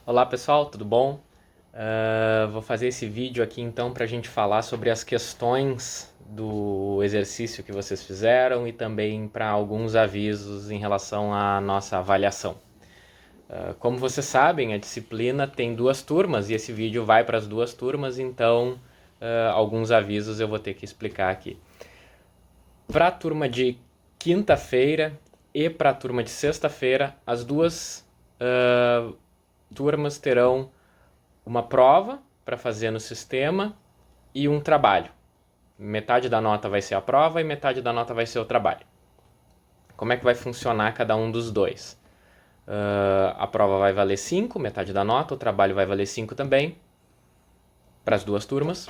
Olá pessoal, tudo bom? Vou fazer esse vídeo aqui então para a gente falar sobre as questões do exercício que vocês fizeram e também para alguns avisos em relação à nossa avaliação. Como vocês sabem, a disciplina tem duas turmas e esse vídeo vai para as duas turmas, então alguns avisos eu vou ter que explicar aqui. Para a turma de quinta-feira e para a turma de sexta-feira, as duas turmas terão uma prova para fazer no sistema e um trabalho. Metade da nota vai ser a prova e metade da nota vai ser o trabalho. Como é que vai funcionar cada um dos dois? A prova vai valer 5, metade da nota, o trabalho vai valer 5 também, para as duas turmas.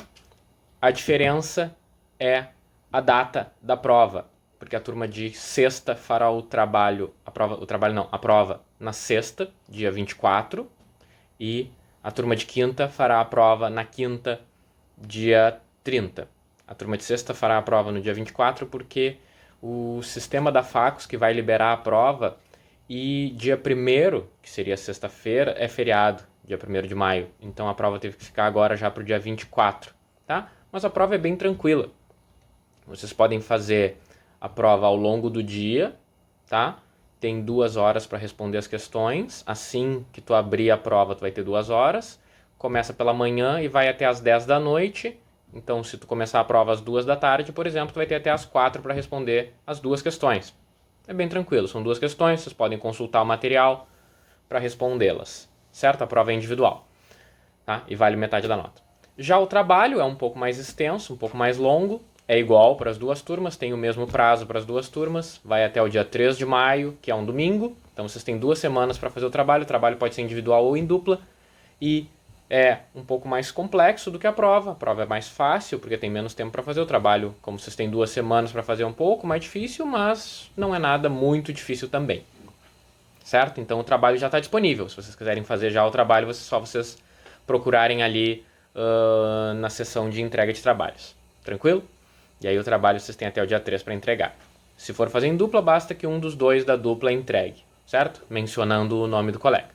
A diferença é a data da prova, porque a turma de sexta fará a prova na sexta, dia 24, e a turma de quinta fará a prova na quinta, dia 30. A turma de sexta fará a prova no dia 24 porque o sistema da Facos que vai liberar a prova e dia 1º, que seria sexta-feira, é feriado, dia 1º de maio. Então a prova teve que ficar agora já para o dia 24, tá? Mas a prova é bem tranquila. Vocês podem fazer a prova ao longo do dia, tá? Tem 2 horas para responder as questões. Assim que tu abrir a prova, tu vai ter 2 horas. Começa pela manhã e vai até às 10 da noite. Então, se tu começar a prova às 2 da tarde, por exemplo, tu vai ter até às 4 para responder as duas questões. É bem tranquilo, são duas questões, vocês podem consultar o material para respondê-las, certo? A prova é individual, tá? E vale metade da nota. Já o trabalho é um pouco mais extenso, um pouco mais longo, é igual para as duas turmas, tem o mesmo prazo para as duas turmas, vai até o dia 3 de maio, que é um domingo, então vocês têm 2 semanas para fazer o trabalho pode ser individual ou em dupla, e é um pouco mais complexo do que a prova é mais fácil, porque tem menos tempo para fazer o trabalho, como vocês têm 2 semanas para fazer, é um pouco mais difícil, mas não é nada muito difícil também, certo? Então o trabalho já está disponível, se vocês quiserem fazer já o trabalho, só vocês procurarem ali na seção de entrega de trabalhos, tranquilo? E aí o trabalho vocês têm até o dia 3 para entregar. Se for fazer em dupla, basta que um dos dois da dupla entregue, certo? Mencionando o nome do colega.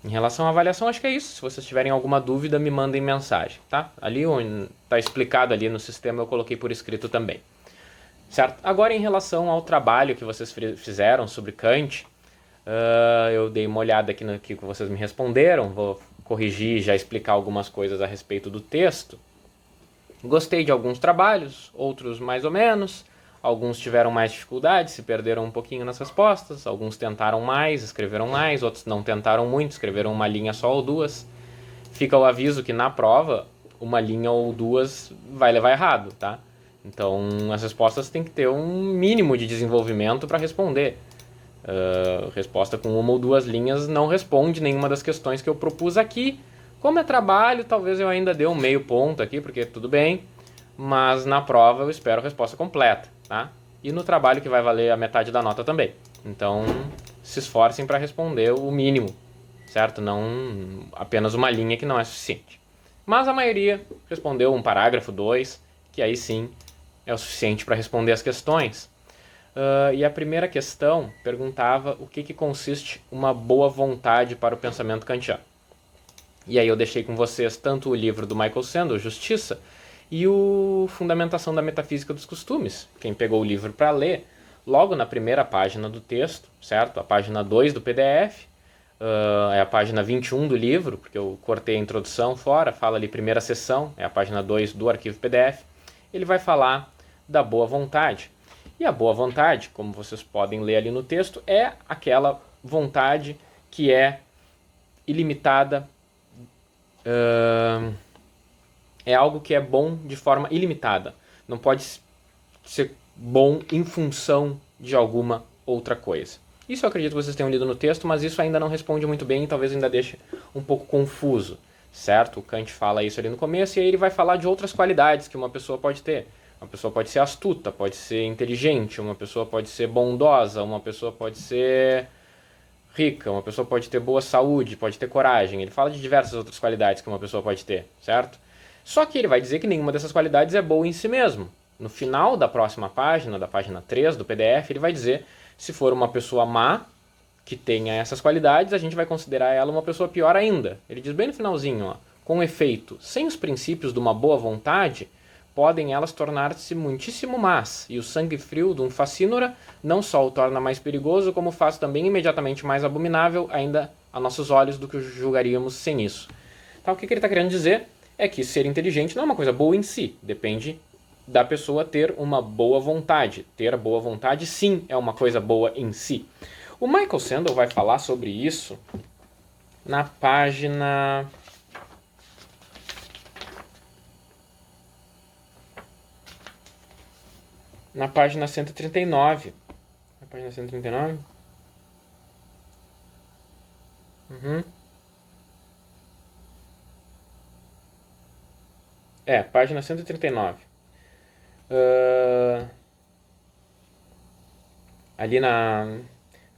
Em relação à avaliação, acho que é isso. Se vocês tiverem alguma dúvida, me mandem mensagem, tá? Ali onde está explicado ali no sistema, eu coloquei por escrito também. Certo? Agora, em relação ao trabalho que vocês fizeram sobre Kant, eu dei uma olhada aqui no que vocês me responderam, vou corrigir e já explicar algumas coisas a respeito do texto. Gostei de alguns trabalhos, outros mais ou menos. Alguns tiveram mais dificuldade, se perderam um pouquinho nas respostas. Alguns tentaram mais, escreveram mais. Outros não tentaram muito, escreveram uma linha só ou duas. Fica o aviso que na prova, uma linha ou duas vai levar errado, tá? Então, as respostas têm que ter um mínimo de desenvolvimento para responder. Resposta com uma ou duas linhas não responde nenhuma das questões que eu propus aqui. Como é trabalho, talvez eu ainda dê um meio ponto aqui, porque tudo bem, mas na prova eu espero a resposta completa, tá? E no trabalho que vai valer a metade da nota também. Então, se esforcem para responder o mínimo, certo? Não apenas uma linha que não é suficiente. Mas a maioria respondeu um parágrafo, 2, que aí sim é o suficiente para responder as questões. E a primeira questão perguntava o que consiste uma boa vontade para o pensamento kantiano. E aí eu deixei com vocês tanto o livro do Michael Sandel, Justiça, e o Fundamentação da Metafísica dos Costumes. Quem pegou o livro para ler, logo na primeira página do texto, certo? A página 2 do PDF, é a página 21 do livro, porque eu cortei a introdução fora, fala ali primeira seção, é a página 2 do arquivo PDF. Ele vai falar da boa vontade. E a boa vontade, como vocês podem ler ali no texto, é aquela vontade que é ilimitada, é algo que é bom de forma ilimitada. Não pode ser bom em função de alguma outra coisa. Isso eu acredito que vocês tenham lido no texto, mas isso ainda não responde muito bem e talvez ainda deixe um pouco confuso, certo? O Kant fala isso ali no começo e aí ele vai falar de outras qualidades que uma pessoa pode ter. Uma pessoa pode ser astuta, pode ser inteligente, uma pessoa pode ser bondosa, uma pessoa pode ser rica, uma pessoa pode ter boa saúde, pode ter coragem. Ele fala de diversas outras qualidades que uma pessoa pode ter, certo? Só que ele vai dizer que nenhuma dessas qualidades é boa em si mesmo. No final da próxima página, da página 3 do PDF, ele vai dizer se for uma pessoa má, que tenha essas qualidades, a gente vai considerar ela uma pessoa pior ainda. Ele diz bem no finalzinho, ó, com efeito, sem os princípios de uma boa vontade, podem elas tornar-se muitíssimo más, e o sangue frio de um facínora não só o torna mais perigoso, como faz também imediatamente mais abominável, ainda a nossos olhos, do que julgaríamos sem isso. Então, o que ele está querendo dizer é que ser inteligente não é uma coisa boa em si, depende da pessoa ter uma boa vontade. Ter a boa vontade, sim, é uma coisa boa em si. O Michael Sandel vai falar sobre isso na página... Na página 139. Na página 139? Página 139. Ali na...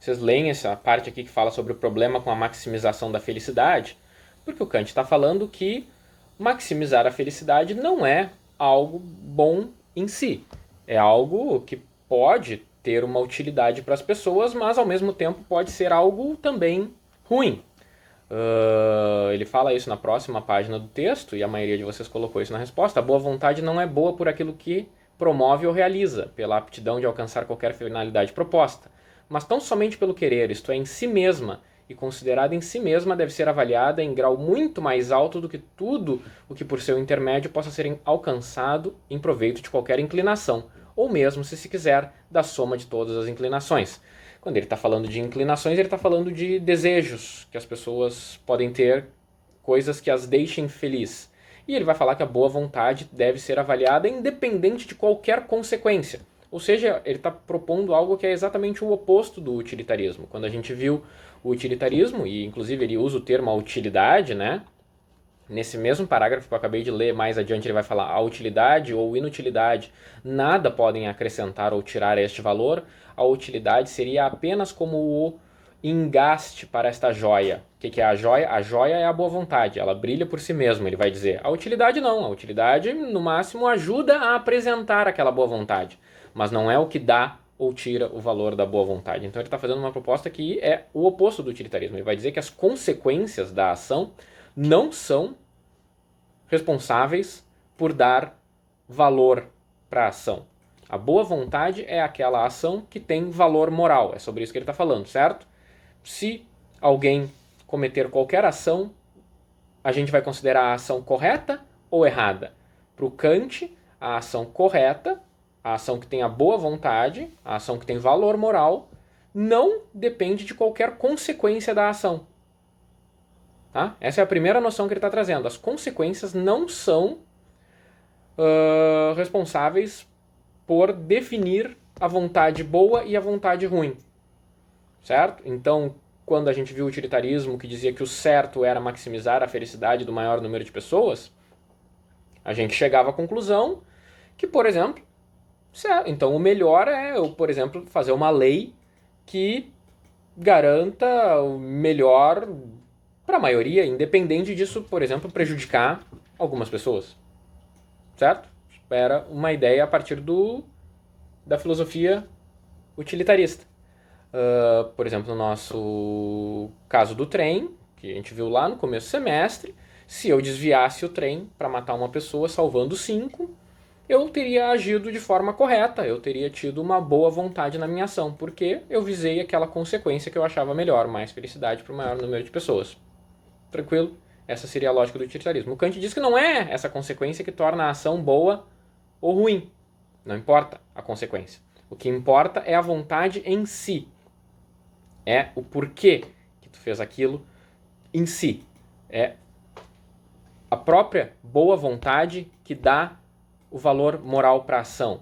Vocês leem essa parte aqui que fala sobre o problema com a maximização da felicidade, porque o Kant está falando que maximizar a felicidade não é algo bom em si. É algo que pode ter uma utilidade para as pessoas, mas ao mesmo tempo pode ser algo também ruim. Ele fala isso na próxima página do texto, e a maioria de vocês colocou isso na resposta. A boa vontade não é boa por aquilo que promove ou realiza, pela aptidão de alcançar qualquer finalidade proposta, mas tão somente pelo querer, isto é, em si mesma, e considerada em si mesma deve ser avaliada em grau muito mais alto do que tudo o que por seu intermédio possa ser alcançado em proveito de qualquer inclinação, ou mesmo, se quiser, da soma de todas as inclinações. Quando ele está falando de inclinações, ele está falando de desejos que as pessoas podem ter, coisas que as deixem felizes. E ele vai falar que a boa vontade deve ser avaliada independente de qualquer consequência. Ou seja, ele está propondo algo que é exatamente o oposto do utilitarismo. Quando a gente viu o utilitarismo, e inclusive ele usa o termo a utilidade, né? Nesse mesmo parágrafo que eu acabei de ler, mais adiante ele vai falar a utilidade ou inutilidade nada podem acrescentar ou tirar a este valor. A utilidade seria apenas como o engaste para esta joia. O que é a joia? A joia é a boa vontade, ela brilha por si mesma, ele vai dizer. A utilidade não, a utilidade no máximo ajuda a apresentar aquela boa vontade, mas não é o que dá ou tira o valor da boa vontade. Então ele está fazendo uma proposta que é o oposto do utilitarismo. Ele vai dizer que as consequências da ação não são responsáveis por dar valor para a ação. A boa vontade é aquela ação que tem valor moral. É sobre isso que ele está falando, certo? Se alguém cometer qualquer ação, a gente vai considerar a ação correta ou errada. Para o Kant, a ação correta, a ação que tem a boa vontade, a ação que tem valor moral, não depende de qualquer consequência da ação. Tá? Essa é a primeira noção que ele está trazendo. As consequências não são responsáveis por definir a vontade boa e a vontade ruim. Certo? Então, quando a gente viu o utilitarismo que dizia que o certo era maximizar a felicidade do maior número de pessoas, a gente chegava à conclusão que, por exemplo, então o melhor é eu, por exemplo, fazer uma lei que garanta o melhor para a maioria, independente disso, por exemplo, prejudicar algumas pessoas. Certo? Era uma ideia a partir da filosofia utilitarista. Por exemplo, no nosso caso do trem, que a gente viu lá no começo do semestre, se eu desviasse o trem para matar uma pessoa salvando 5, eu teria agido de forma correta, eu teria tido uma boa vontade na minha ação, porque eu visei aquela consequência que eu achava melhor, mais felicidade para o maior número de pessoas. Tranquilo? Essa seria a lógica do utilitarismo. O Kant diz que não é essa consequência que torna a ação boa ou ruim. Não importa a consequência. O que importa é a vontade em si. É o porquê que tu fez aquilo em si. É a própria boa vontade que dá o valor moral para a ação.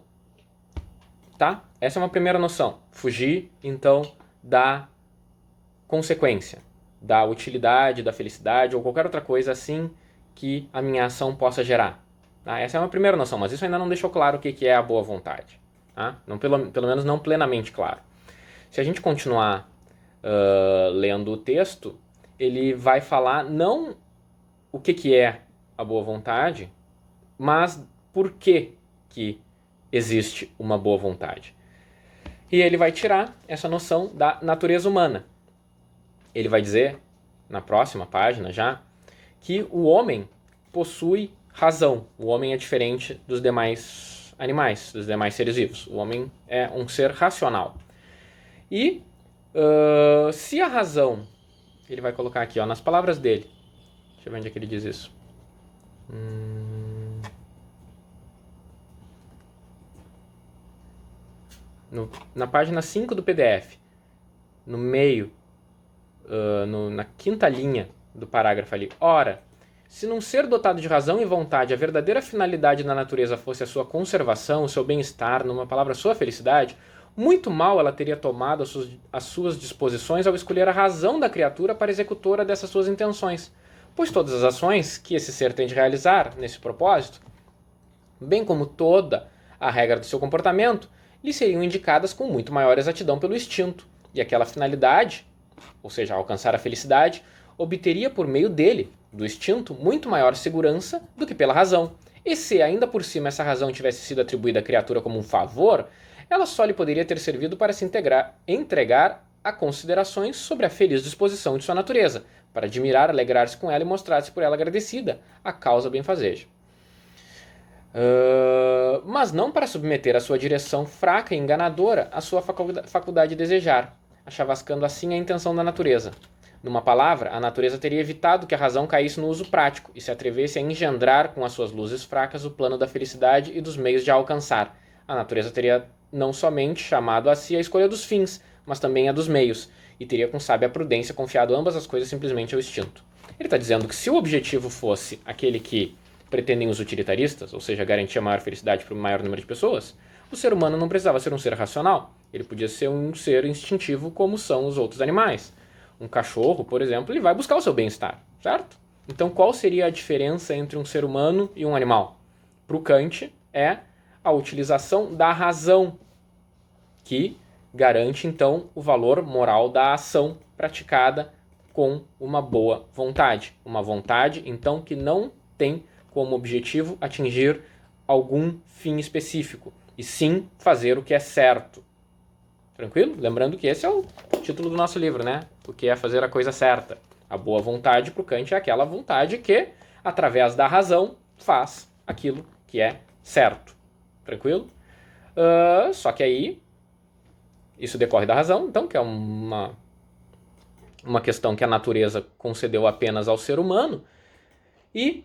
Tá? Essa é uma primeira noção. Fugir, então, da consequência, da utilidade, da felicidade ou qualquer outra coisa assim que a minha ação possa gerar. Tá? Essa é uma primeira noção, mas isso ainda não deixou claro o que é a boa vontade. Tá? Não, pelo menos não plenamente claro. Se a gente continuar lendo o texto, ele vai falar não o que é a boa vontade, mas por que existe uma boa vontade. E ele vai tirar essa noção da natureza humana. ele vai dizer, na próxima página já, que o homem possui razão. O homem é diferente dos demais animais, dos demais seres vivos. O homem é um ser racional. E se a razão, ele vai colocar aqui, ó, nas palavras dele. Deixa eu ver onde é que ele diz isso. Na página 5 do PDF, no meio, na quinta linha do parágrafo ali. Ora, se num ser dotado de razão e vontade a verdadeira finalidade da natureza fosse a sua conservação, o seu bem-estar, numa palavra, a sua felicidade, muito mal ela teria tomado as suas disposições ao escolher a razão da criatura para executora dessas suas intenções, pois todas as ações que esse ser tem de realizar nesse propósito, bem como toda a regra do seu comportamento, lhe seriam indicadas com muito maior exatidão pelo instinto, e aquela finalidade, ou seja, alcançar a felicidade, obteria por meio dele, do instinto, muito maior segurança do que pela razão. E se ainda por cima essa razão tivesse sido atribuída à criatura como um favor, ela só lhe poderia ter servido para se entregar a considerações sobre a feliz disposição de sua natureza, para admirar, alegrar-se com ela e mostrar-se por ela agradecida, a causa benfazeja. Mas não para submeter a sua direção fraca e enganadora a sua faculdade de desejar, achavascando assim a intenção da natureza. Numa palavra, a natureza teria evitado que a razão caísse no uso prático e se atrevesse a engendrar com as suas luzes fracas o plano da felicidade e dos meios de a alcançar. A natureza teria não somente chamado a si a escolha dos fins, mas também a dos meios, e teria com sábia prudência confiado ambas as coisas simplesmente ao instinto. Ele está dizendo que se o objetivo fosse aquele que pretendem os utilitaristas, ou seja, garantir a maior felicidade para o maior número de pessoas, o ser humano não precisava ser um ser racional. Ele podia ser um ser instintivo como são os outros animais. Um cachorro, por exemplo, ele vai buscar o seu bem-estar, certo? Então, qual seria a diferença entre um ser humano e um animal? Para o Kant, é a utilização da razão, que garante, então, o valor moral da ação praticada com uma boa vontade. Uma vontade, então, que não tem como objetivo atingir algum fim específico, e sim fazer o que é certo. Tranquilo? Lembrando que esse é o título do nosso livro, né? O que é fazer a coisa certa. A boa vontade para o Kant é aquela vontade que, através da razão, faz aquilo que é certo. Tranquilo? Só que aí, isso decorre da razão, então, que é uma questão que a natureza concedeu apenas ao ser humano. E,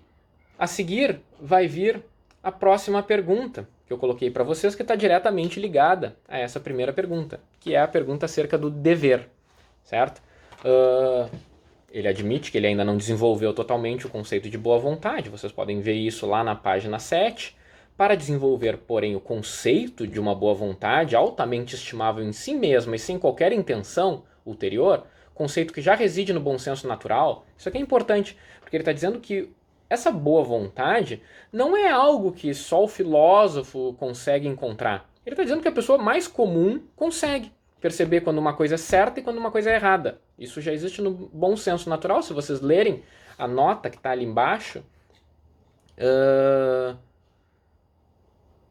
a seguir, vai vir a próxima pergunta que eu coloquei para vocês, que está diretamente ligada a essa primeira pergunta, que é a pergunta acerca do dever, certo? Ele admite que ele ainda não desenvolveu totalmente o conceito de boa vontade, vocês podem ver isso lá na página 7. Para desenvolver, porém, o conceito de uma boa vontade altamente estimável em si mesma e sem qualquer intenção ulterior, conceito que já reside no bom senso natural, isso aqui é importante, porque ele está dizendo que essa boa vontade não é algo que só o filósofo consegue encontrar. Ele está dizendo que a pessoa mais comum consegue perceber quando uma coisa é certa e quando uma coisa é errada. Isso já existe no bom senso natural. Se vocês lerem a nota que está ali embaixo,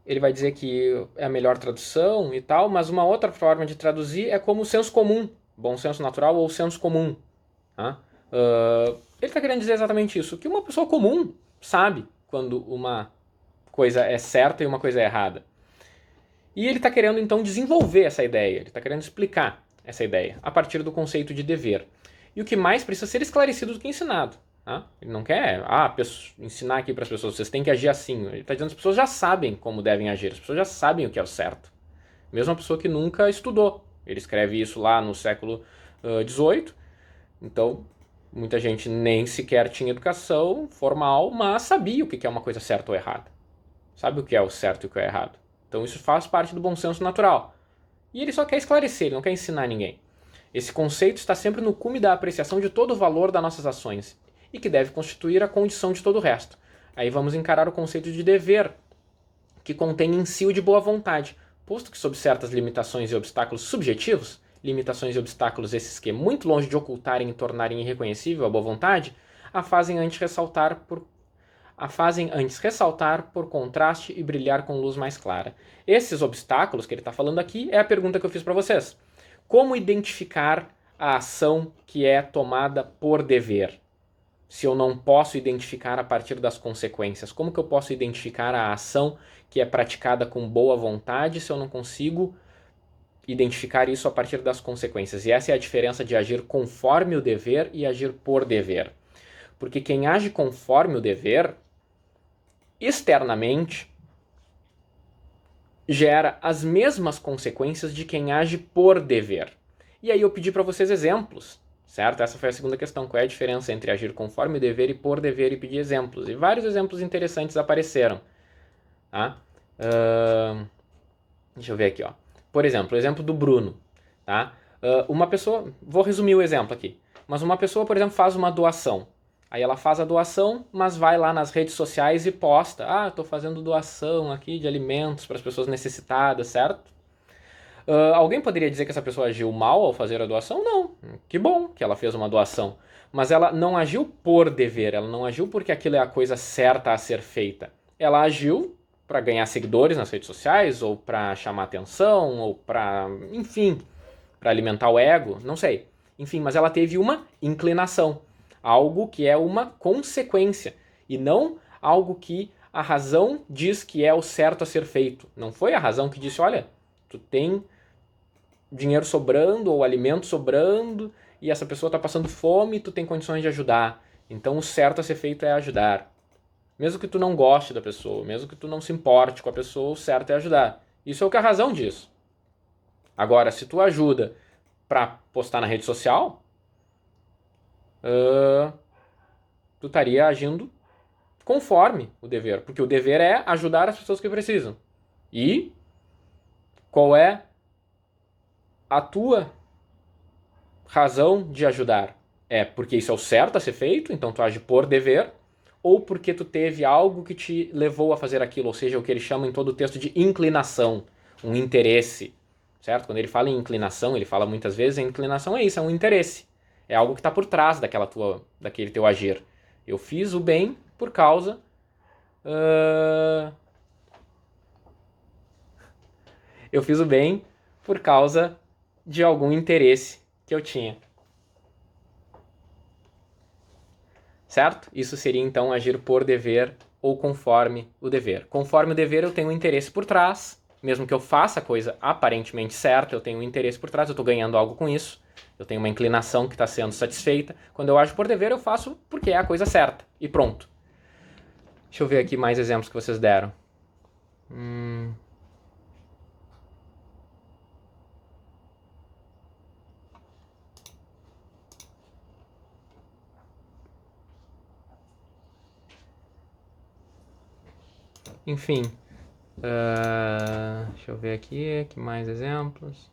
ele vai dizer que é a melhor tradução e tal, mas uma outra forma de traduzir é como senso comum, bom senso natural ou senso comum. Tá? Ele está querendo dizer exatamente isso, que uma pessoa comum sabe quando uma coisa é certa e uma coisa é errada. E ele está querendo, então, desenvolver essa ideia, ele está querendo explicar essa ideia a partir do conceito de dever. E o que mais precisa ser esclarecido do que ensinado. Tá? Ele não quer ensinar aqui para as pessoas, vocês têm que agir assim. Ele está dizendo que as pessoas já sabem como devem agir, as pessoas já sabem o que é o certo. Mesmo uma pessoa que nunca estudou. Ele escreve isso lá no século XVIII, então muita gente nem sequer tinha educação formal, mas sabia o que é uma coisa certa ou errada. Sabe o que é o certo e o que é errado. Então isso faz parte do bom senso natural. E ele só quer esclarecer, ele não quer ensinar ninguém. Esse conceito está sempre no cume da apreciação de todo o valor das nossas ações e que deve constituir a condição de todo o resto. Aí vamos encarar o conceito de dever, que contém em si o de boa vontade, posto que sob certas limitações e obstáculos subjetivos, limitações e obstáculos esses que, muito longe de ocultarem e tornarem irreconhecível a boa vontade, a fazem antes ressaltar por contraste e brilhar com luz mais clara. Esses obstáculos que ele está falando aqui é a pergunta que eu fiz para vocês. Como identificar a ação que é tomada por dever? Se eu não posso identificar a partir das consequências, como que eu posso identificar a ação que é praticada com boa vontade se eu não consigo identificar isso a partir das consequências? E essa é a diferença de agir conforme o dever e agir por dever. Porque quem age conforme o dever, externamente, gera as mesmas consequências de quem age por dever. E aí eu pedi para vocês exemplos, certo? Essa foi a segunda questão. Qual é a diferença entre agir conforme o dever e por dever, e pedir exemplos? E vários exemplos interessantes apareceram. Tá? Deixa eu ver aqui. Ó. Por exemplo, o exemplo do Bruno. Tá? Uma pessoa, vou resumir o exemplo aqui, mas uma pessoa, por exemplo, faz uma doação. Aí ela faz a doação, mas vai lá nas redes sociais e posta. Ah, estou fazendo doação aqui de alimentos para as pessoas necessitadas, certo? Alguém poderia dizer que essa pessoa agiu mal ao fazer a doação? Não. Que bom que ela fez uma doação. Mas ela não agiu por dever, ela não agiu porque aquilo é a coisa certa a ser feita. Ela agiu para ganhar seguidores nas redes sociais, ou para chamar atenção, ou para, enfim, para alimentar o ego, não sei. Enfim, mas ela teve uma inclinação. Algo que é uma consequência e não algo que a razão diz que é o certo a ser feito. Não foi a razão que disse, olha, tu tem dinheiro sobrando ou alimento sobrando e essa pessoa está passando fome e tu tem condições de ajudar. Então o certo a ser feito é ajudar. Mesmo que tu não goste da pessoa, mesmo que tu não se importe com a pessoa, o certo é ajudar. Isso é o que a razão diz. Agora, se tu ajuda para postar na rede social, tu estaria agindo conforme o dever, porque o dever é ajudar as pessoas que precisam. E qual é a tua razão de ajudar? É porque isso é o certo a ser feito, então tu age por dever, ou porque tu teve algo que te levou a fazer aquilo, ou seja, o que ele chama em todo o texto de inclinação, um interesse, certo? Quando ele fala em inclinação, ele fala muitas vezes, a inclinação é isso, é um interesse, é algo que está por trás daquele teu agir. Eu fiz o bem por causa eu fiz o bem por causa de algum interesse que eu tinha. Certo? Isso seria então agir por dever ou conforme o dever. Conforme o dever eu tenho um interesse por trás, mesmo que eu faça a coisa aparentemente certa, eu tenho um interesse por trás, eu estou ganhando algo com isso, eu tenho uma inclinação que está sendo satisfeita. Quando eu ajo por dever, eu faço porque é a coisa certa. E pronto. Deixa eu ver aqui mais exemplos que vocês deram. Enfim. Deixa eu ver aqui, que mais exemplos.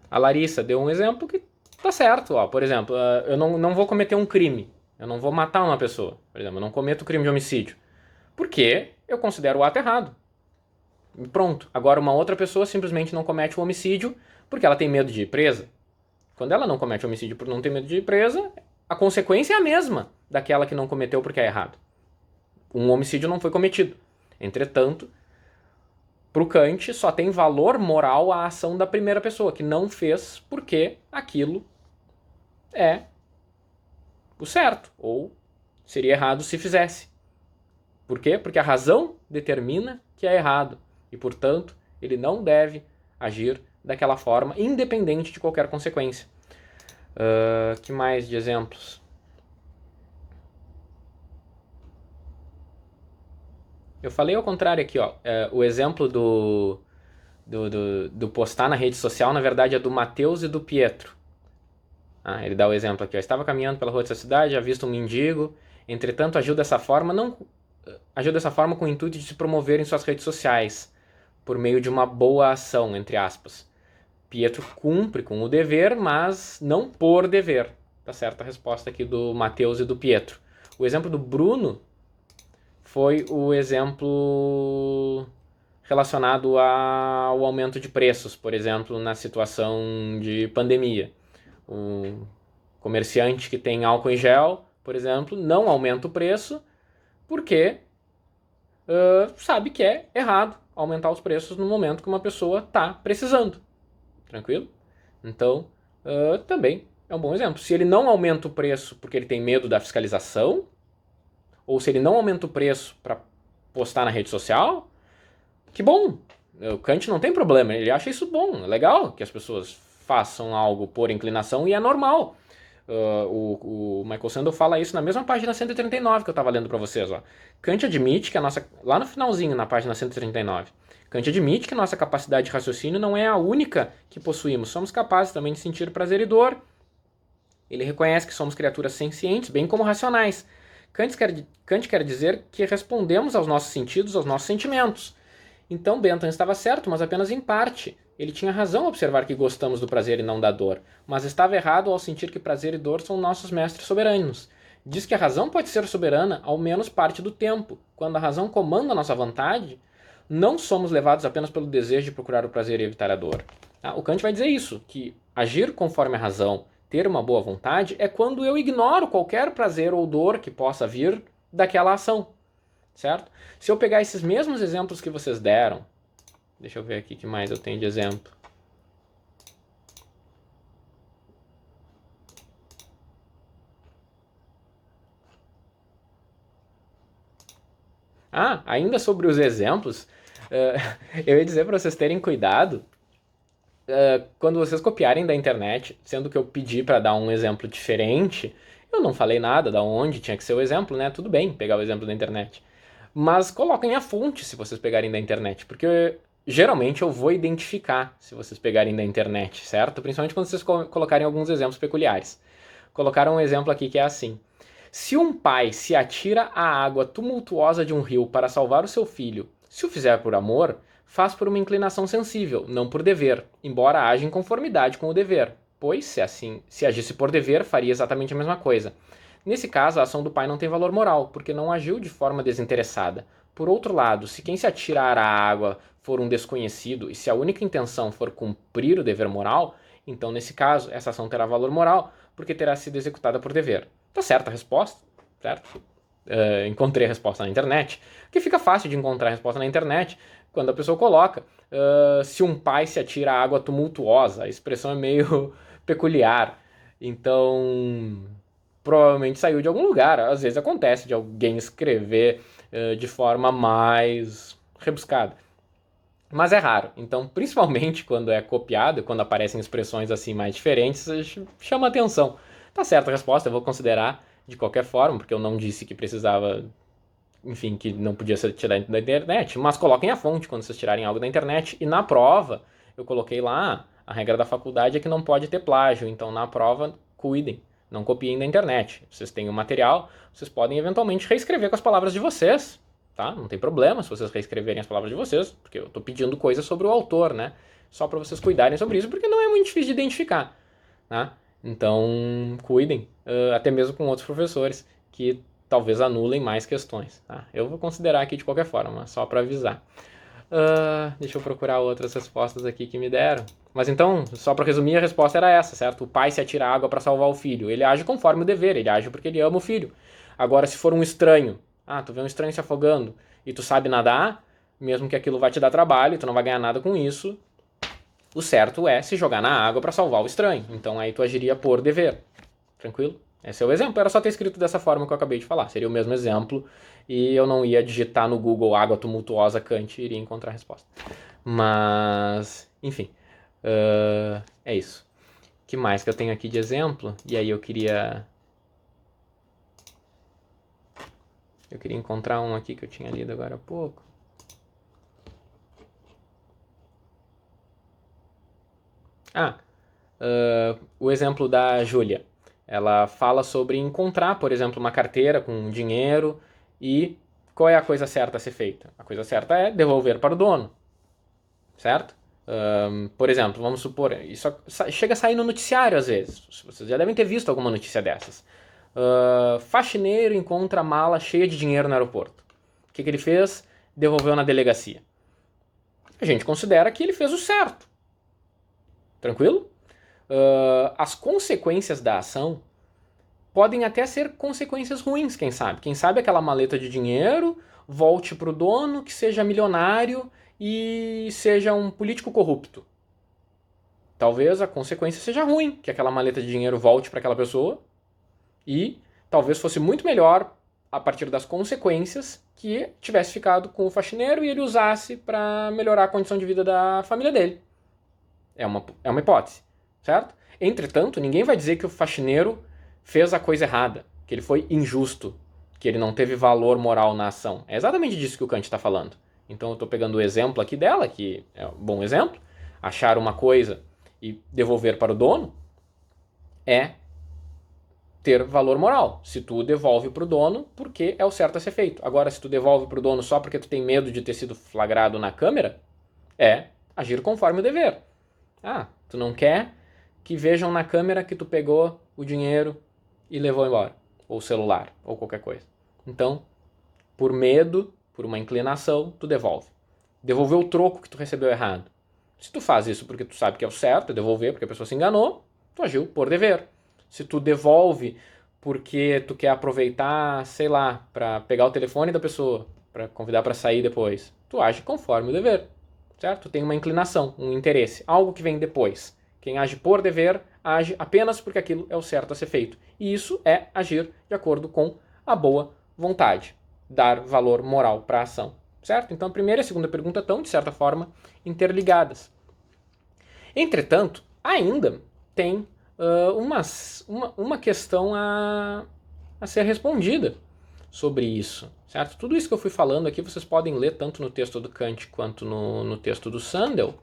A Larissa deu um exemplo que tá certo. Ó. Por exemplo, eu não vou cometer um crime. Eu não vou matar uma pessoa. Por exemplo, eu não cometo crime de homicídio. Porque eu considero o ato errado. E pronto. Agora, uma outra pessoa simplesmente não comete o homicídio porque ela tem medo de ir presa. Quando ela não comete homicídio por não ter medo de ir presa, a consequência é a mesma daquela que não cometeu porque é errado. Um homicídio não foi cometido. Entretanto, para o Kant, só tem valor moral a ação da primeira pessoa, que não fez porque aquilo é o certo, ou seria errado se fizesse. Por quê? Porque a razão determina que é errado, e, portanto, ele não deve agir daquela forma, independente de qualquer consequência. Que mais de exemplos? Eu falei ao contrário aqui, ó. O exemplo do postar na rede social, na verdade, é do Matheus e do Pietro. Ele dá o exemplo aqui, ó. Estava caminhando pela rua dessa cidade, visto um mendigo, entretanto agiu dessa forma com o intuito de se promover em suas redes sociais, por meio de uma boa ação, entre aspas. Pietro cumpre com o dever, mas não por dever. Tá certa a resposta aqui do Matheus e do Pietro. O exemplo do Bruno foi o exemplo relacionado ao aumento de preços, por exemplo, na situação de pandemia. O comerciante que tem álcool em gel, por exemplo, não aumenta o preço porque sabe que é errado aumentar os preços no momento que uma pessoa está precisando. Tranquilo? Então, também é um bom exemplo. Se ele não aumenta o preço porque ele tem medo da fiscalização, ou se ele não aumenta o preço para postar na rede social, que bom. O Kant não tem problema, ele acha isso bom, é legal que as pessoas façam algo por inclinação e é normal. O Michael Sandel fala isso na mesma página 139 que eu estava lendo para vocês. Ó. Kant admite que a nossa... Lá no finalzinho, na página 139, Kant admite que a nossa capacidade de raciocínio não é a única que possuímos. Somos capazes também de sentir prazer e dor. Ele reconhece que somos criaturas sencientes, bem como racionais. Kant quer dizer que respondemos aos nossos sentidos, aos nossos sentimentos. Então Bentham estava certo, mas apenas em parte. Ele tinha razão ao observar que gostamos do prazer e não da dor, mas estava errado ao sentir que prazer e dor são nossos mestres soberanos. Diz que a razão pode ser soberana ao menos parte do tempo. Quando a razão comanda a nossa vontade, não somos levados apenas pelo desejo de procurar o prazer e evitar a dor. O Kant vai dizer isso, que agir conforme a razão, ter uma boa vontade, é quando eu ignoro qualquer prazer ou dor que possa vir daquela ação. Certo? Se eu pegar esses mesmos exemplos que vocês deram, deixa eu ver aqui o que mais eu tenho de exemplo. Ainda sobre os exemplos, eu ia dizer para vocês terem cuidado quando vocês copiarem da internet, sendo que eu pedi para dar um exemplo diferente, eu não falei nada da onde tinha que ser o exemplo, né? Tudo bem pegar o exemplo da internet. Mas coloquem a fonte se vocês pegarem da internet, porque geralmente eu vou identificar se vocês pegarem da internet, certo? Principalmente quando vocês colocarem alguns exemplos peculiares. Colocaram um exemplo aqui que é assim. Se um pai se atira à água tumultuosa de um rio para salvar o seu filho, se o fizer por amor, faz por uma inclinação sensível, não por dever, embora haja em conformidade com o dever, pois, se agisse por dever, faria exatamente a mesma coisa. Nesse caso, a ação do pai não tem valor moral, porque não agiu de forma desinteressada. Por outro lado, se quem se atirar à água for um desconhecido e se a única intenção for cumprir o dever moral, então nesse caso, essa ação terá valor moral, porque terá sido executada por dever. Tá certa a resposta, certo? Encontrei a resposta na internet, porque fica fácil de encontrar a resposta na internet quando a pessoa coloca se um pai se atira à água tumultuosa. A expressão é meio peculiar, então provavelmente saiu de algum lugar. Às vezes acontece de alguém escrever de forma mais rebuscada. Mas é raro. Então, principalmente quando é copiado, quando aparecem expressões assim mais diferentes, chama atenção. Tá certa a resposta, eu vou considerar de qualquer forma, porque eu não disse que precisava, enfim, que não podia ser tirado da internet. Mas coloquem a fonte quando vocês tirarem algo da internet. E na prova, eu coloquei lá, a regra da faculdade é que não pode ter plágio. Então, na prova, cuidem. Não copiem da internet. Vocês têm o material, vocês podem eventualmente reescrever com as palavras de vocês, tá? Não tem problema se vocês reescreverem as palavras de vocês, porque eu tô pedindo coisas sobre o autor, né? Só para vocês cuidarem sobre isso, porque não é muito difícil de identificar, tá? Então, cuidem, até mesmo com outros professores que talvez anulem mais questões, tá? Eu vou considerar aqui de qualquer forma, mas só para avisar. Deixa eu procurar outras respostas aqui que me deram. Mas então, só para resumir, a resposta era essa, certo? O pai se atira à água para salvar o filho. Ele age conforme o dever, ele age porque ele ama o filho. Agora, se for um estranho, tu vê um estranho se afogando e tu sabe nadar, mesmo que aquilo vai te dar trabalho e tu não vai ganhar nada com isso, o certo é se jogar na água para salvar o estranho. Então aí tu agiria por dever. Tranquilo? Esse é o exemplo. Era só ter escrito dessa forma que eu acabei de falar. Seria o mesmo exemplo e eu não ia digitar no Google água tumultuosa Kant e iria encontrar a resposta. Mas, enfim. É isso. O que mais que eu tenho aqui de exemplo? E aí eu queria encontrar um aqui que eu tinha lido agora há pouco. O exemplo da Júlia. Ela fala sobre encontrar, por exemplo, uma carteira com dinheiro e qual é a coisa certa a ser feita? A coisa certa é devolver para o dono, certo? Por exemplo, vamos supor, isso chega a sair no noticiário às vezes, vocês já devem ter visto alguma notícia dessas. Faxineiro encontra a mala cheia de dinheiro no aeroporto. O que ele fez? Devolveu na delegacia. A gente considera que ele fez o certo. Tranquilo? As consequências da ação podem até ser consequências ruins, quem sabe. Quem sabe aquela maleta de dinheiro volte para o dono, que seja milionário e seja um político corrupto. talvez a consequência seja ruim, que aquela maleta de dinheiro volte para aquela pessoa, e talvez fosse muito melhor, a partir das consequências, que tivesse ficado com o faxineiro e ele usasse para melhorar a condição de vida da família dele. É uma hipótese, certo? Entretanto, ninguém vai dizer que o faxineiro fez a coisa errada, que ele foi injusto, que ele não teve valor moral na ação. É exatamente disso que o Kant está falando. Então eu estou pegando o exemplo aqui dela, que é um bom exemplo. Achar uma coisa e devolver para o dono é ter valor moral. Se tu devolve para o dono, porque é o certo a ser feito. Agora, se tu devolve para o dono só porque tu tem medo de ter sido flagrado na câmera, é agir conforme o dever. Ah, tu não quer que vejam na câmera que tu pegou o dinheiro e levou embora, ou o celular, ou qualquer coisa. Então, por medo, por uma inclinação, tu devolve. Devolver o troco que tu recebeu errado. Se tu faz isso porque tu sabe que é o certo, é devolver porque a pessoa se enganou, tu agiu por dever. Se tu devolve porque tu quer aproveitar, sei lá, para pegar o telefone da pessoa, para convidar para sair depois, tu age conforme o dever, certo? Tu tem uma inclinação, um interesse, algo que vem depois. Quem age por dever, age apenas porque aquilo é o certo a ser feito. E isso é agir de acordo com a boa vontade, dar valor moral para a ação, certo? Então a primeira e a segunda pergunta estão, de certa forma, interligadas. Entretanto, ainda tem uma questão a ser respondida sobre isso, certo? Tudo isso que eu fui falando aqui vocês podem ler tanto no texto do Kant quanto no texto do Sandel.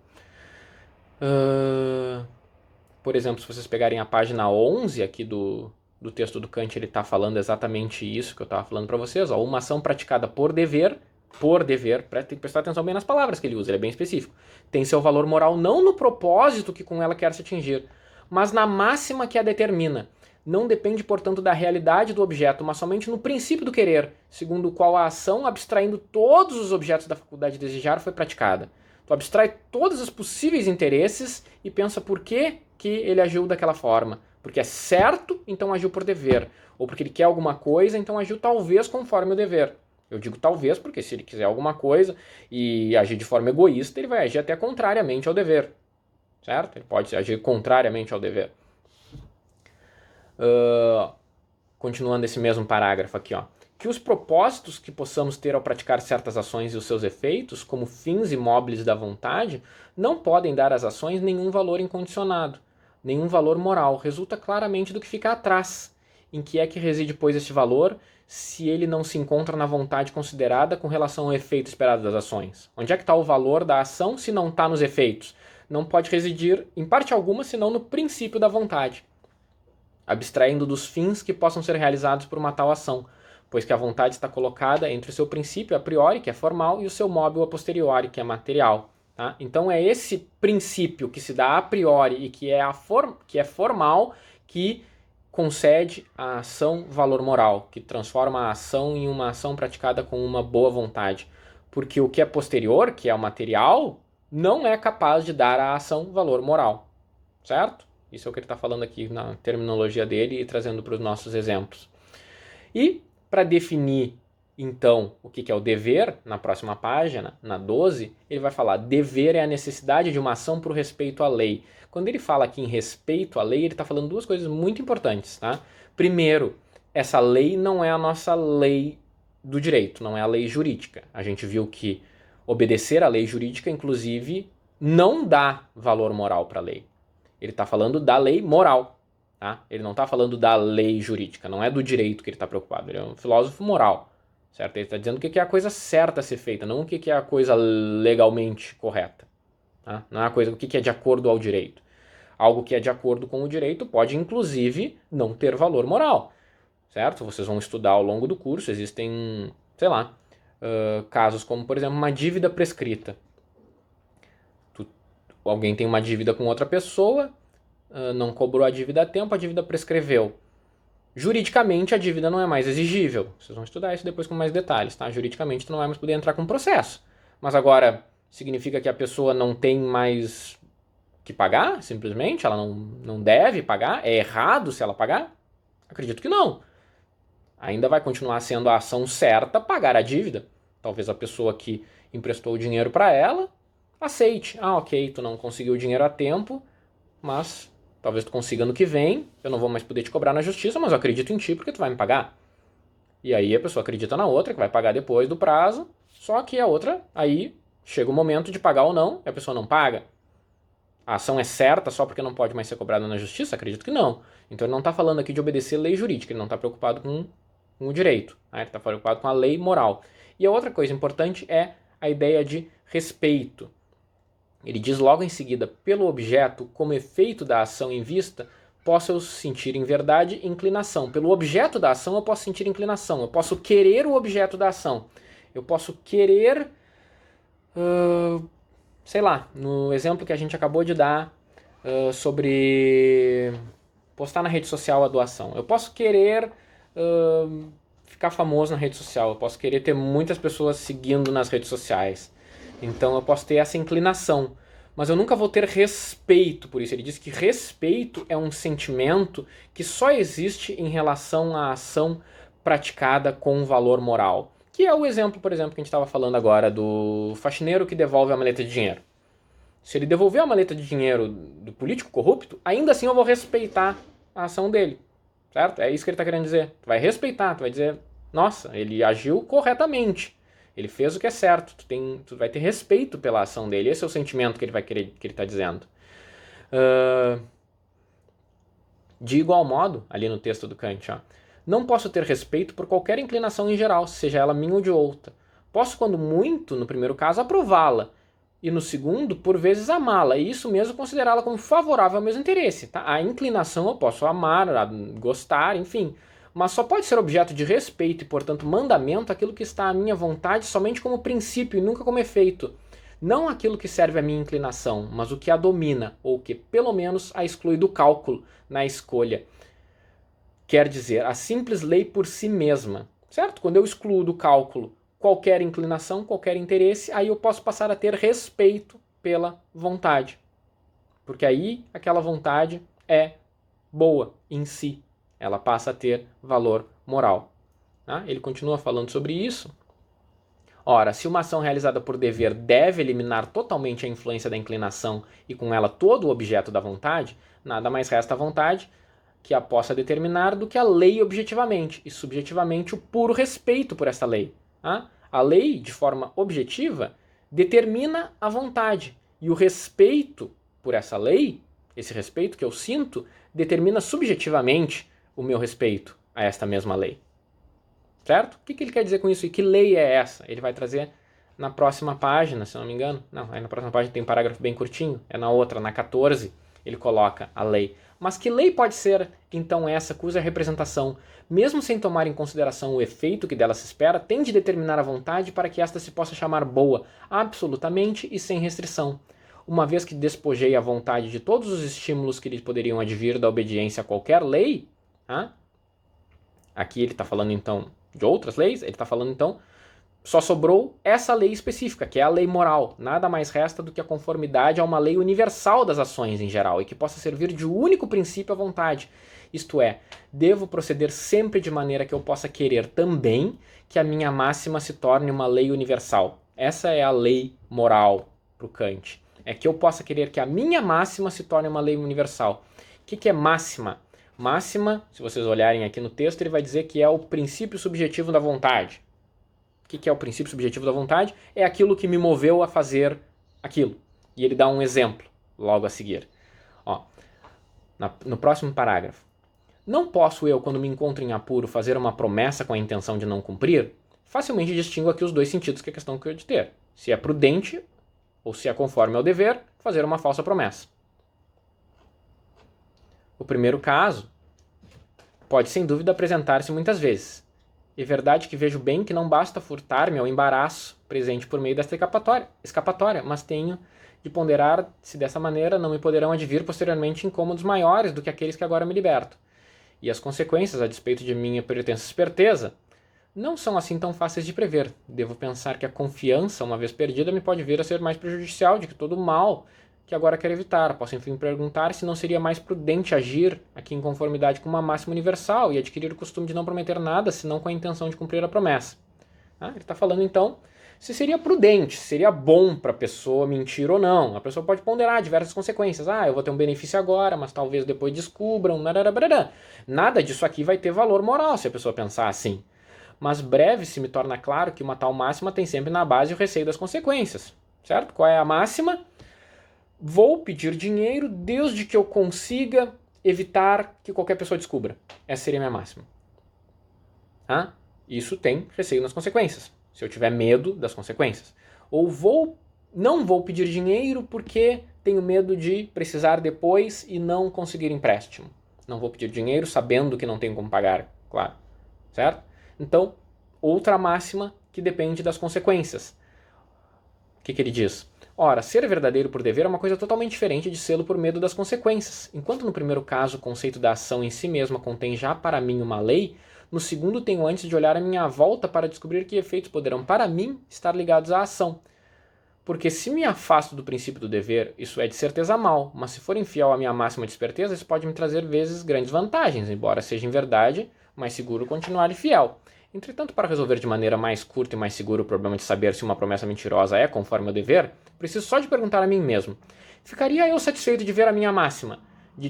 Por exemplo, se vocês pegarem a página 11 aqui do texto do Kant, ele está falando exatamente isso que eu estava falando para vocês. Ó, uma ação praticada por dever, tem que prestar atenção bem nas palavras que ele usa, ele é bem específico. Tem seu valor moral não no propósito que com ela quer se atingir, mas na máxima que a determina. Não depende, portanto, da realidade do objeto, mas somente no princípio do querer, segundo o qual a ação, abstraindo todos os objetos da faculdade de desejar, foi praticada. Tu abstrai todos os possíveis interesses e pensa por que ele agiu daquela forma. Porque é certo, então agiu por dever. Ou porque ele quer alguma coisa, então agiu talvez conforme o dever. Eu digo talvez porque se ele quiser alguma coisa e agir de forma egoísta, ele vai agir até contrariamente ao dever. Certo? Ele pode agir contrariamente ao dever. Continuando esse mesmo parágrafo aqui, ó. Que os propósitos que possamos ter ao praticar certas ações e os seus efeitos, como fins imóveis da vontade, não podem dar às ações nenhum valor incondicionado, nenhum valor moral. Resulta claramente do que fica atrás. Em que é que reside, pois, este valor, se ele não se encontra na vontade considerada com relação ao efeito esperado das ações? Onde é que está o valor da ação se não está nos efeitos? Não pode residir, em parte alguma, senão no princípio da vontade, abstraindo dos fins que possam ser realizados por uma tal ação, pois que a vontade está colocada entre o seu princípio a priori, que é formal, e o seu móvel a posteriori, que é material. Tá? Então é esse princípio que se dá a priori e que é formal que concede à ação valor moral, que transforma a ação em uma ação praticada com uma boa vontade. Porque o que é posterior, que é o material, não é capaz de dar à ação valor moral. Certo? Isso é o que ele está falando aqui na terminologia dele e trazendo para os nossos exemplos. E para definir, então, o que é o dever, na próxima página, na 12, ele vai falar: dever é a necessidade de uma ação por respeito à lei. Quando ele fala aqui em respeito à lei, ele está falando duas coisas muito importantes. Tá? Primeiro, essa lei não é a nossa lei do direito, não é a lei jurídica. A gente viu que obedecer à lei jurídica, inclusive, não dá valor moral para a lei. Ele está falando da lei moral. Tá? Ele não está falando da lei jurídica, não é do direito que ele está preocupado. Ele é um filósofo moral. Certo? Ele está dizendo o que é a coisa certa a ser feita, não o que é a coisa legalmente correta. Tá? Não é a coisa, o que é de acordo ao direito. Algo que é de acordo com o direito pode, inclusive, não ter valor moral. Certo? Vocês vão estudar ao longo do curso, existem, sei lá, casos como, por exemplo, uma dívida prescrita. Alguém tem uma dívida com outra pessoa, não cobrou a dívida a tempo, a dívida prescreveu. Juridicamente, a dívida não é mais exigível. Vocês vão estudar isso depois com mais detalhes, tá? Juridicamente, tu não vai mais poder entrar com processo. Mas agora, significa que a pessoa não tem mais que pagar, simplesmente? Ela não deve pagar? É errado se ela pagar? Acredito que não. Ainda vai continuar sendo a ação certa pagar a dívida. Talvez a pessoa que emprestou o dinheiro para ela aceite. Ah, ok, tu não conseguiu o dinheiro a tempo, mas talvez tu consiga no que vem, eu não vou mais poder te cobrar na justiça, mas eu acredito em ti porque tu vai me pagar. E aí a pessoa acredita na outra, que vai pagar depois do prazo, só que a outra, aí chega o momento de pagar ou não, e a pessoa não paga. A ação é certa só porque não pode mais ser cobrada na justiça? Acredito que não. Então ele não está falando aqui de obedecer lei jurídica, ele não está preocupado com o direito, né? Ele está preocupado com a lei moral. E a outra coisa importante é a ideia de respeito. Ele diz logo em seguida, pelo objeto, como efeito da ação em vista, posso eu sentir em verdade inclinação. Pelo objeto da ação eu posso sentir inclinação, eu posso querer o objeto da ação. Eu posso querer, sei lá, no exemplo que a gente acabou de dar sobre postar na rede social a doação. Eu posso querer ficar famoso na rede social, eu posso querer ter muitas pessoas seguindo nas redes sociais. Então eu posso ter essa inclinação, mas eu nunca vou ter respeito por isso. Ele diz que respeito é um sentimento que só existe em relação à ação praticada com valor moral. Que é o exemplo, por exemplo, que a gente estava falando agora do faxineiro que devolve a maleta de dinheiro. Se ele devolver a maleta de dinheiro do político corrupto, ainda assim eu vou respeitar a ação dele. Certo? É isso que ele está querendo dizer. Tu vai respeitar, tu vai dizer, nossa, ele agiu corretamente. Ele fez o que é certo. Tu vai ter respeito pela ação dele. Esse é o sentimento que ele vai querer, que ele está dizendo. De igual modo, ali no texto do Kant, não posso ter respeito por qualquer inclinação em geral, seja ela minha ou de outra. Posso, quando muito, no primeiro caso, aprová-la, e no segundo, por vezes, amá-la, e isso mesmo considerá-la como favorável ao meu interesse. Tá? A inclinação eu posso amar, gostar, enfim, mas só pode ser objeto de respeito e, portanto, mandamento aquilo que está à minha vontade somente como princípio e nunca como efeito. Não aquilo que serve à minha inclinação, mas o que a domina, ou que, pelo menos, a exclui do cálculo na escolha. Quer dizer, a simples lei por si mesma, certo? Quando eu excluo do cálculo qualquer inclinação, qualquer interesse, aí eu posso passar a ter respeito pela vontade. Porque aí aquela vontade é boa em si. Ela passa a ter valor moral. Tá? Ele continua falando sobre isso. Ora, se uma ação realizada por dever deve eliminar totalmente a influência da inclinação e com ela todo o objeto da vontade, nada mais resta à vontade que a possa determinar do que a lei objetivamente, e subjetivamente o puro respeito por essa lei. Tá? A lei, de forma objetiva, determina a vontade, e o respeito por essa lei, esse respeito que eu sinto, determina subjetivamente o meu respeito a esta mesma lei. Certo? O que ele quer dizer com isso? E que lei é essa? Ele vai trazer na próxima página, se não me engano. Não, aí na próxima página tem um parágrafo bem curtinho. É na outra, na 14, ele coloca a lei. Mas que lei pode ser, então, essa cuja representação, mesmo sem tomar em consideração o efeito que dela se espera, tem de determinar a vontade para que esta se possa chamar boa, absolutamente e sem restrição? Uma vez que despojei a vontade de todos os estímulos que lhe poderiam advir da obediência a qualquer lei, aqui ele está falando, então, de outras leis, ele está falando, então, só sobrou essa lei específica, que é a lei moral. Nada mais resta do que a conformidade a uma lei universal das ações em geral e que possa servir de único princípio à vontade. Isto é, devo proceder sempre de maneira que eu possa querer também que a minha máxima se torne uma lei universal. Essa é a lei moral para o Kant. É que eu possa querer que a minha máxima se torne uma lei universal. O que é máxima? Máxima, se vocês olharem aqui no texto, ele vai dizer que é o princípio subjetivo da vontade. O que é o princípio subjetivo da vontade? É aquilo que me moveu a fazer aquilo. E ele dá um exemplo logo a seguir. No próximo parágrafo. Não posso eu, quando me encontro em apuro, fazer uma promessa com a intenção de não cumprir? Facilmente distingo aqui os dois sentidos que a questão quer ter. Se é prudente, ou se é conforme ao dever, fazer uma falsa promessa. O primeiro caso pode, sem dúvida, apresentar-se muitas vezes. É verdade que vejo bem que não basta furtar-me ao embaraço presente por meio desta escapatória, mas tenho de ponderar se dessa maneira não me poderão advir posteriormente incômodos maiores do que aqueles que agora me liberto. E as consequências, a despeito de minha pretensa esperteza, não são assim tão fáceis de prever. Devo pensar que a confiança, uma vez perdida, me pode vir a ser mais prejudicial do que todo o mal que agora quero evitar. Posso, enfim, perguntar se não seria mais prudente agir aqui em conformidade com uma máxima universal e adquirir o costume de não prometer nada, senão com a intenção de cumprir a promessa. Ele está falando, então, se seria prudente, se seria bom para a pessoa mentir ou não. A pessoa pode ponderar diversas consequências. Eu vou ter um benefício agora, mas talvez depois descubram. Nada disso aqui vai ter valor moral se a pessoa pensar assim. Mas breve se me torna claro que uma tal máxima tem sempre na base o receio das consequências. Certo? Qual é a máxima? Vou pedir dinheiro desde que eu consiga evitar que qualquer pessoa descubra. Essa seria a minha máxima. Isso tem receio nas consequências. Se eu tiver medo das consequências. Ou não vou pedir dinheiro porque tenho medo de precisar depois e não conseguir empréstimo. Não vou pedir dinheiro sabendo que não tenho como pagar, claro. Certo? Então, outra máxima que depende das consequências. O que ele diz? Ora, ser verdadeiro por dever é uma coisa totalmente diferente de sê-lo por medo das consequências. Enquanto no primeiro caso o conceito da ação em si mesma contém já para mim uma lei, no segundo tenho antes de olhar à minha volta para descobrir que efeitos poderão para mim estar ligados à ação. Porque se me afasto do princípio do dever, isso é de certeza mal, mas se for infiel à minha máxima de esperteza, isso pode me trazer vezes grandes vantagens, embora seja em verdade mais seguro continuar fiel. Entretanto, para resolver de maneira mais curta e mais segura o problema de saber se uma promessa mentirosa é conforme o dever, preciso só de perguntar a mim mesmo: ficaria eu satisfeito de ver a minha máxima, de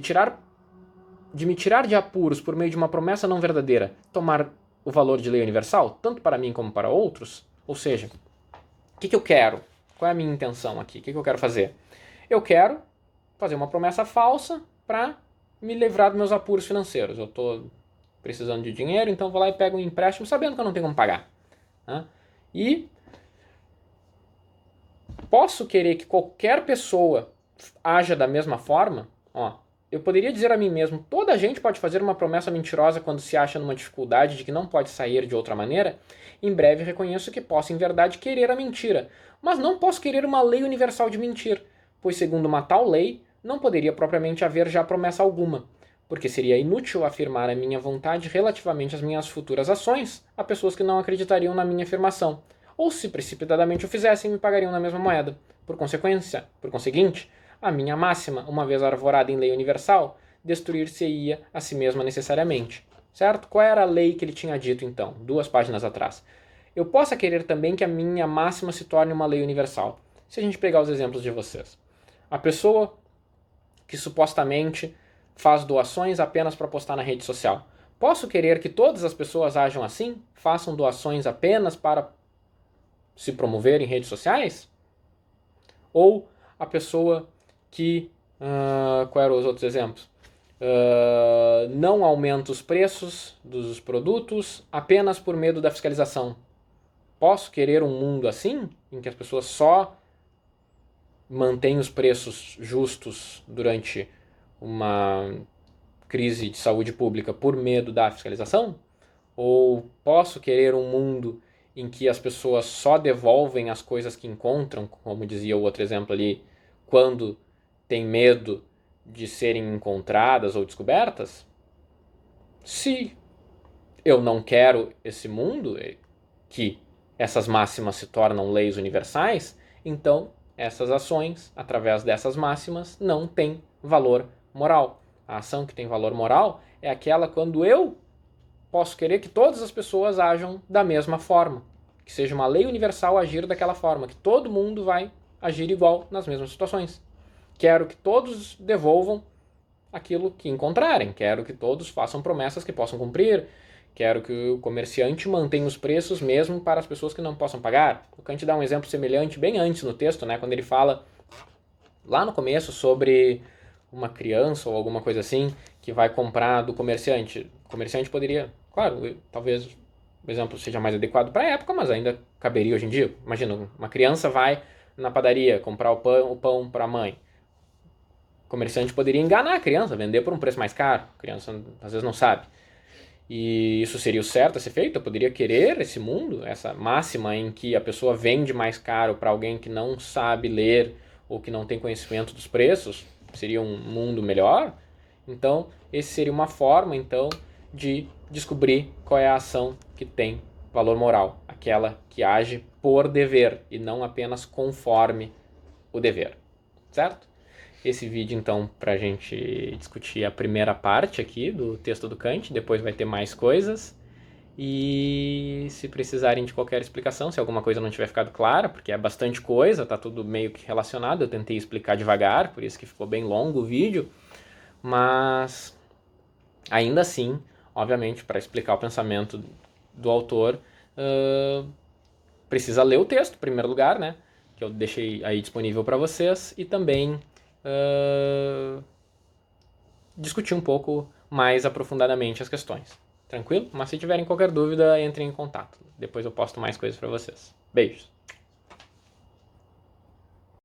me tirar de apuros por meio de uma promessa não verdadeira, tomar o valor de lei universal, tanto para mim como para outros? Ou seja, o que eu quero? Qual é a minha intenção aqui? O que eu quero fazer? Eu quero fazer uma promessa falsa para me livrar dos meus apuros financeiros. Eu estou precisando de dinheiro, então vou lá e pego um empréstimo sabendo que eu não tenho como pagar. E posso querer que qualquer pessoa haja da mesma forma? Eu poderia dizer a mim mesmo: toda a gente pode fazer uma promessa mentirosa quando se acha numa dificuldade de que não pode sair de outra maneira? Em breve reconheço que posso em verdade querer a mentira, mas não posso querer uma lei universal de mentir, pois segundo uma tal lei não poderia propriamente haver já promessa alguma, porque seria inútil afirmar a minha vontade relativamente às minhas futuras ações a pessoas que não acreditariam na minha afirmação, ou se precipitadamente o fizessem me pagariam na mesma moeda. Por conseguinte, a minha máxima, uma vez arvorada em lei universal, destruir-se-ia a si mesma necessariamente. Certo? Qual era a lei que ele tinha dito então, 2 páginas atrás? Eu possa querer também que a minha máxima se torne uma lei universal. Se a gente pegar os exemplos de vocês. A pessoa que supostamente faz doações apenas para postar na rede social. Posso querer que todas as pessoas ajam assim? Façam doações apenas para se promover em redes sociais? Ou a pessoa que... quais eram os outros exemplos? Não aumenta os preços dos produtos apenas por medo da fiscalização. Posso querer um mundo assim, em que as pessoas só mantêm os preços justos durante uma crise de saúde pública por medo da fiscalização? Ou posso querer um mundo em que as pessoas só devolvem as coisas que encontram, como dizia o outro exemplo ali, quando tem medo de serem encontradas ou descobertas? Se eu não quero esse mundo, que essas máximas se tornam leis universais, então essas ações, através dessas máximas, não têm valor moral. A ação que tem valor moral é aquela quando eu posso querer que todas as pessoas ajam da mesma forma, que seja uma lei universal agir daquela forma, que todo mundo vai agir igual nas mesmas situações. Quero que todos devolvam aquilo que encontrarem, quero que todos façam promessas que possam cumprir, quero que o comerciante mantenha os preços mesmo para as pessoas que não possam pagar. O Kant dá um exemplo semelhante bem antes no texto, quando ele fala lá no começo sobre uma criança ou alguma coisa assim que vai comprar do comerciante. O comerciante poderia, claro, talvez o exemplo seja mais adequado para a época, mas ainda caberia hoje em dia. Imagina, uma criança vai na padaria comprar o pão para a mãe. O comerciante poderia enganar a criança, vender por um preço mais caro. A criança às vezes não sabe. E isso seria o certo a ser feito? Eu poderia querer esse mundo, essa máxima em que a pessoa vende mais caro para alguém que não sabe ler ou que não tem conhecimento dos preços? Seria um mundo melhor? Então, esse seria uma forma, então, de descobrir qual é a ação que tem valor moral, aquela que age por dever e não apenas conforme o dever, certo? Esse vídeo, então, para a gente discutir a primeira parte aqui do texto do Kant, depois vai ter mais coisas. E se precisarem de qualquer explicação, se alguma coisa não tiver ficado clara, porque é bastante coisa, tá tudo meio que relacionado, eu tentei explicar devagar, por isso que ficou bem longo o vídeo, mas ainda assim, obviamente, para explicar o pensamento do autor, precisa ler o texto, em primeiro lugar, né? Que eu deixei aí disponível para vocês, e também discutir um pouco mais aprofundadamente as questões. Tranquilo? Mas se tiverem qualquer dúvida, entrem em contato. Depois eu posto mais coisas para vocês. Beijos!